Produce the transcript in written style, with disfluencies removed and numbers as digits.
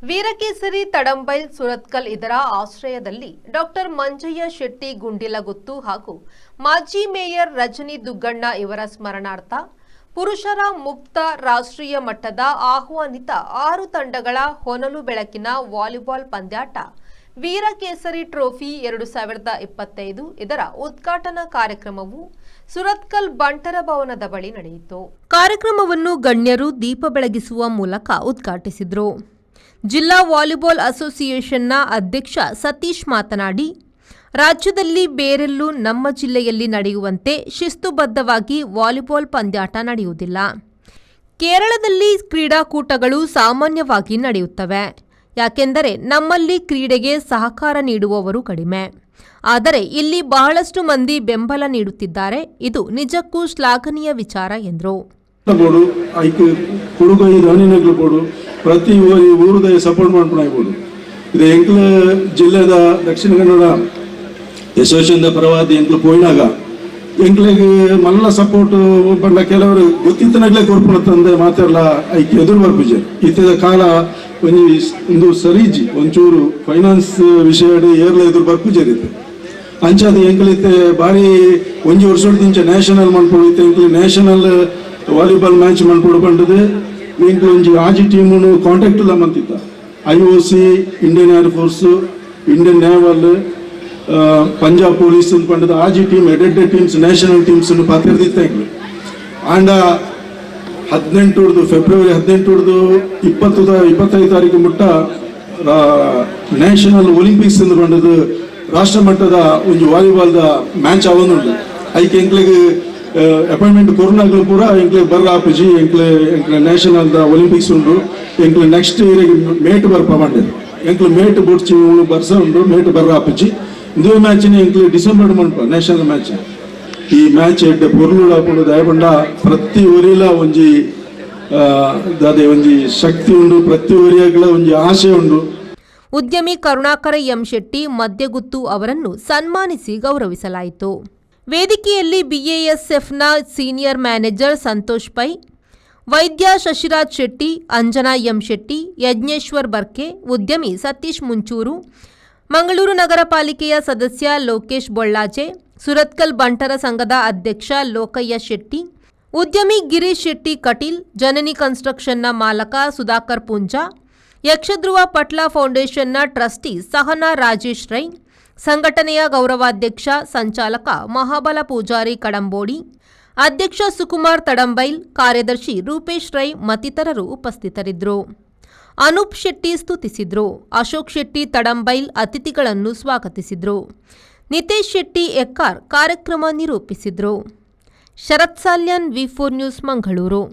ವೀರಕೇಸರಿ ತಡಂಬೈಲ್ ಸುರತ್ಕಲ್ ಇದರ ಆಶ್ರಯದಲ್ಲಿ ಡಾಕ್ಟರ್ ಮಂಜಯ್ಯ ಶೆಟ್ಟಿ ಗುಂಡಿಲಗುತ್ತು ಹಾಗೂ ಮಾಜಿ ಮೇಯರ್ ರಜನಿ ದುಗ್ಗಣ್ಣ ಇವರ ಸ್ಮರಣಾರ್ಥ ಪುರುಷರ ಮುಕ್ತ ರಾಷ್ಟ್ರೀಯ ಮಟ್ಟದ ಆಹ್ವಾನಿತ 6 ತಂಡಗಳ ಹೊನಲು ಬೆಳಕಿನ ವಾಲಿಬಾಲ್ ಪಂದ್ಯಾಟ ವೀರಕೇಸರಿ ಟ್ರೋಫಿ 2025 ಇದರ ಉದ್ಘಾಟನಾ ಕಾರ್ಯಕ್ರಮವು ಸುರತ್ಕಲ್ ಬಂಟರ ಭವನದ ಬಳಿ ನಡೆಯಿತು. ಕಾರ್ಯಕ್ರಮವನ್ನು ಗಣ್ಯರು ದೀಪ ಬೆಳಗಿಸುವ ಮೂಲಕ ಉದ್ಘಾಟಿಸಿದರು. ಜಿಲ್ಲಾ ವಾಲಿಬಾಲ್ ಅಸೋಸಿಯೇಷನ್ನ ಅಧ್ಯಕ್ಷ ಸತೀಶ್ ಮಾತನಾಡಿ, ರಾಜ್ಯದಲ್ಲಿ ಬೇರೆಲ್ಲೂ ನಮ್ಮ ಜಿಲ್ಲೆಯಲ್ಲಿ ನಡೆಯುವಂತೆ ಶಿಸ್ತುಬದ್ಧವಾಗಿ ವಾಲಿಬಾಲ್ ಪಂದ್ಯಾಟ ನಡೆಯುವುದಿಲ್ಲ. ಕೇರಳದಲ್ಲಿ ಕ್ರೀಡಾಕೂಟಗಳು ಸಾಮಾನ್ಯವಾಗಿ ನಡೆಯುತ್ತವೆ. ಯಾಕೆಂದರೆ ನಮ್ಮಲ್ಲಿ ಕ್ರೀಡೆಗೆ ಸಹಕಾರ ನೀಡುವವರು ಕಡಿಮೆ. ಆದರೆ ಇಲ್ಲಿ ಬಹಳಷ್ಟು ಮಂದಿ ಬೆಂಬಲ ನೀಡುತ್ತಿದ್ದಾರೆ. ಇದು ನಿಜಕ್ಕೂ ಶ್ಲಾಘನೀಯ ವಿಚಾರ ಎಂದರು. ಪ್ರತಿ ಊರದ ಸಪೋರ್ಟ್ ಮಾಡ್ಬೋದು. ಇದು ಎಂಕ್ಲ ಜಿಲ್ಲೆದ ದಕ್ಷಿಣ ಕನ್ನಡ ಅಸೋಸಿಯೇಷನ್ ಪರವಾದಿ ಎಂಕ್ಲು ಪೋಯಿನಾಗ ಎಂಕ್ಲಿಗೆ ಮಲ್ಲ ಸಪೋರ್ಟ್ ಬಂದ ಕೆಲವರು ಗೊತ್ತಿತ್ತನಾಗ್ಲೇ ಕೊರ್ಪುಣತ್ತಂದೆ ಮಾತೆಲ್ಲ ಐಕ್ಯ ಎದುರು ಬರ್ಪುಜೆ ಇತ್ತಿದ ಕಾಲ ಒಂದು ಸರೀಜಿ ಒಂಚೂರು ಫೈನಾನ್ಸ್ ವಿಷಯ ಏರ್ಲ ಎದುರು ಬರ್ಪುಜರಿತ್ತೆ ಅಂಚಾದ ಎಂಕ್ಲಿತ್ತೆ ಬಾರಿ ಒಂಜಿ ವರ್ಷದಿಂಚ ನ್ಯಾಷನಲ್ ಮನ್ಪೊಡು ಎಂಕ್ಲಿ ನ್ಯಾಷನಲ್ ವಾಲಿಬಾಲ್ ಮ್ಯಾಚ್ ಮನ್ಪೊಡು ಬಂಡದು ಎಂಕ್ಲು ಒಂಜಿ ಆಜಿ ಟೀಮು ಕಾಂಟ್ಯಾಕ್ಟ್ ಇಲ್ಲ ಮಂತಿತ್ತ IOC, Indian air force, Indian naval, Punjab police ಪಂಡದ ಆಜಿ ಟೀಮ್ ಎಡೆಡ್ ಟೀಮ್ಸ್ ನ್ಯಾಷನಲ್ ಟೀಮ್ಸ್ ಪಾತಿರ್ದಿತ್ತ ಆಂಡ 18 ಫೆಬ್ರವರಿ 18 25 ತಾರೀಕು ಮುಟ್ಟ ನ್ಯಾಷನಲ್ ಒಲಿಂಪಿಕ್ಸ್ ಪಂಡದ ರಾಷ್ಟ್ರ ಮಟ್ಟದ ಒಂದು ವಾಲಿಬಾಲ್ದ ಮ್ಯಾಚ್ ಆವೊಂದುಂಡು ಐಕೆ ಎಂಕ್ಲಿಗೆ ಅಪಾಯಿಂಟ್ಮೆಂಟ್ ಕೊರೋನಾಗ್ಲೂ ಪೂರ ಎಂಕ್ಲೆ ಬರ್ರ ಆಪುಜಿ ಎಂಕ್ಲೆ ನ್ಯಾಷನಲ್ ಒಲಿಂಪಿಕ್ಸ್ ಉಂಡು ಎಂಕ್ಲೆ ನೆಕ್ಸ್ಟ್ ಇಯರ್ ಮೇಟ್ ಬರ್ಪ ಬಂಡೆ ಎಂಕ್ಲೆ ಮೇಟ್ ಬುಡ್ಚಿ ಬರ್ಸ ಉಂಡು ಮೇಟ್ ಬರ್ರ ಆಪುಜಿ ಇಂದು ಮ್ಯಾಚಿನ ಎಂಕ್ಲೆ ಡಿಸೆಂಬರ್ ಮನ್ಪ ನ್ಯಾಷನಲ್ ಮ್ಯಾಚ್ ಈ ಮ್ಯಾಚ್ ಎಡ್ಡೆ ಪೊರ್ಲು ಹಾಕೊಂಡು ದಯಪಂಡ ಪ್ರತಿ ಊರಿಲ ಒಂಜಿ ದಾದೆ ಒಂಜಿ ಶಕ್ತಿ ಉಂಡು ಪ್ರತಿ ಊರಿಯಾಗ್ಲ ಒಂಜಿ ಆಸೆ ಉಂಡು. ಉದ್ಯಮಿ ಕರುಣಾಕರ ಎಂ ಶೆಟ್ಟಿ ಮದ್ಯಗುತ್ತು ಅವರನ್ನು ಸನ್ಮಾನಿಸಿ ಗೌರವಿಸಲಾಯಿತು. ವೇದಿಕೆಯಲ್ಲಿ BASFನ ಸೀನಿಯರ್ ಮ್ಯಾನೇಜರ್ ಸಂತೋಷ್ ಪೈ, ವೈದ್ಯ ಶಶಿರಾಜ್ ಶೆಟ್ಟಿ, ಅಂಜನಾ ಎಂ ಶೆಟ್ಟಿ, ಯಜ್ಞೇಶ್ವರ್ ಬರ್ಕೆ, ಉದ್ಯಮಿ ಸತೀಶ್ ಮುಂಚೂರು, ಮಂಗಳೂರು ನಗರ ಪಾಲಿಕೆಯ ಸದಸ್ಯ ಲೋಕೇಶ್ ಬೊಳ್ಳಾಜೆ, ಸುರತ್ಕಲ್ ಬಂಟರ ಸಂಘದ ಅಧ್ಯಕ್ಷ ಲೋಕಯ್ಯ ಶೆಟ್ಟಿ, ಉದ್ಯಮಿ ಗಿರೀಶ್ ಶೆಟ್ಟಿ ಕಟೀಲ್, ಜನನಿ ಕನ್ಸ್ಟ್ರಕ್ಷನ್ನ ಮಾಲಕ ಸುಧಾಕರ್ ಪುಂಜಾ, ಯಕ್ಷಧ್ರುವ ಪಟ್ಲ ಫೌಂಡೇಶನ್ನ ಟ್ರಸ್ಟಿ ಸಹನಾ ರಾಜೇಶ್ ರೈ, ಸಂಘಟನೆಯ ಗೌರವಾಧ್ಯಕ್ಷ ಸಂಚಾಲಕ ಮಹಾಬಲ ಪೂಜಾರಿ ಕಡಂಬೋಡಿ, ಅಧ್ಯಕ್ಷ ಸುಕುಮಾರ್ ತಡಂಬೈಲ್, ಕಾರ್ಯದರ್ಶಿ ರೂಪೇಶ್ ರೈ ಮತ್ತಿತರರು ಉಪಸ್ಥಿತರಿದ್ದರು. ಅನೂಪ್ ಶೆಟ್ಟಿ ಸ್ತುತಿಸಿದ್ರು. ಅಶೋಕ್ ಶೆಟ್ಟಿ ತಡಂಬೈಲ್ ಅತಿಥಿಗಳನ್ನು ಸ್ವಾಗತಿಸಿದ್ರು. ನಿತೇಶ್ ಶೆಟ್ಟಿ ಎಕ್ಕಾರ್ ಕಾರ್ಯಕ್ರಮ ನಿರೂಪಿಸಿದ್ರು. ಶರತ್ ಸಾಲ್ಯನ್ V4 ನ್ಯೂಸ್ ಮಂಗಳೂರು.